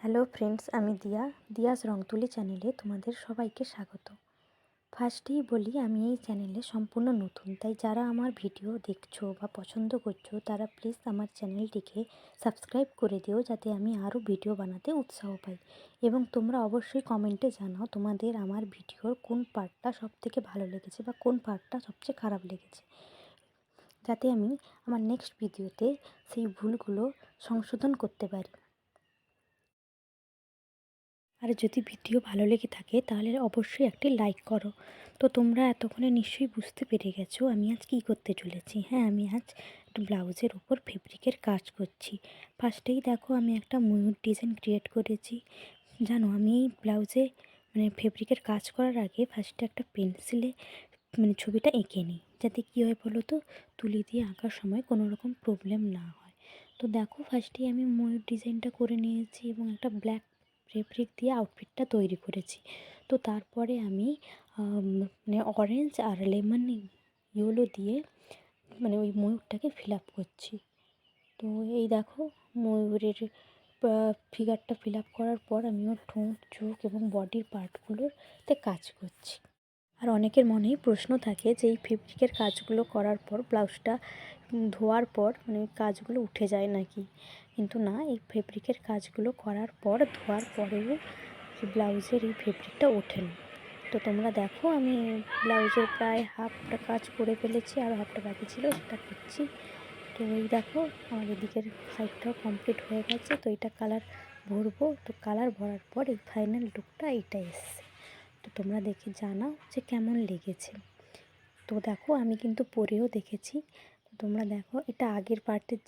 Hello friends, আমি Diaz রং তুলি চ্যানেলে তোমাদের সবাইকে স্বাগত। ফার্স্টেই বলি, আমি এই চ্যানেলে সম্পূর্ণ নতুন, তাই যারা আমার ভিডিও দেখছো বা পছন্দ করছো তারা প্লিজ আমার চ্যানেলটিকে সাবস্ক্রাইব করে দিও, যাতে আমি আরও ভিডিও বানাতে উৎসাহ পাই। এবং তোমরা অবশ্যই কমেন্টে জানাও তোমাদের আমার ভিডিওর কোন পার্টটা সবথেকে ভালো লেগেছে বা কোন পার্টটা সবচেয়ে খারাপ লেগেছে, যাতে আমি আমার নেক্সট ভিডিওতে সেই ভুলগুলো সংশোধন করতে পারি। আর যদি ভিডিও ভালো লেগে থাকে তাহলে অবশ্যই একটি লাইক করো। তো তোমরা এতক্ষণে নিশ্চয়ই বুঝতে পেরে গেছো আমি আজ কী করতে চলেছি। হ্যাঁ, আমি আজ একটা ব্লাউজের ওপর ফেব্রিকের কাজ করছি। ফার্স্টেই দেখো, আমি একটা ময়ূর ডিজাইন ক্রিয়েট করেছি। জানো, আমি এই ব্লাউজে ফেব্রিকের কাজ করার আগে ফার্স্টে একটা পেন্সিলে ছবিটা এঁকে নিই, যাতে কী হয় বলো তো, তুলি দিয়ে আঁকার সময় কোনো রকম প্রবলেম না হয়। তো দেখো, ফার্স্টেই আমি ময়ূর ডিজাইনটা করে নিয়েছি এবং একটা ব্ল্যাক ফেব্রিক দিয়ে আউটফিটটা তৈরি করেছি। তো তারপরে আমি অরেঞ্জ আর লেমন ইয়েলো দিয়ে ওই ময়ূরটাকে ফিল আপ করছি। তো এই দেখো, ময়ূরের ফিগারটা ফিল আপ করার পর আমি ওর ঠোঁট, চোখ এবং বডির পার্টগুলোতে কাজ করছি। আর অনেকের মনেই প্রশ্ন থাকে যে এই ফেব্রিকের কাজগুলো করার পর ব্লাউজটা ধোয়ার পর ওই কাজগুলো উঠে যায় নাকি। কিন্তু না, এই ফেব্রিকের কাজগুলো করার পর ধোয়ার পরেও ব্লাউজের এই ফেব্রিকটা ওঠে না। তো তোমরা দেখো, আমি ব্লাউজের প্রায় হাফটা কাজ করে ফেলেছি, আর হাফটা বাকি ছিল, সেটা করছি। তো এই দেখো, আমার এদিকের সাইডটাও কমপ্লিট হয়ে গেছে। তো এটা কালার ভরবো। তো কালার ভরার পর এই ফাইনাল লুকটা এইটা এসছে। তো তোমরা দেখে জানাও যে কেমন লেগেছে। তো দেখো, আমি কিন্তু পরেও দেখেছি। তো তোমরা দেখো, এটা আগের পার্টের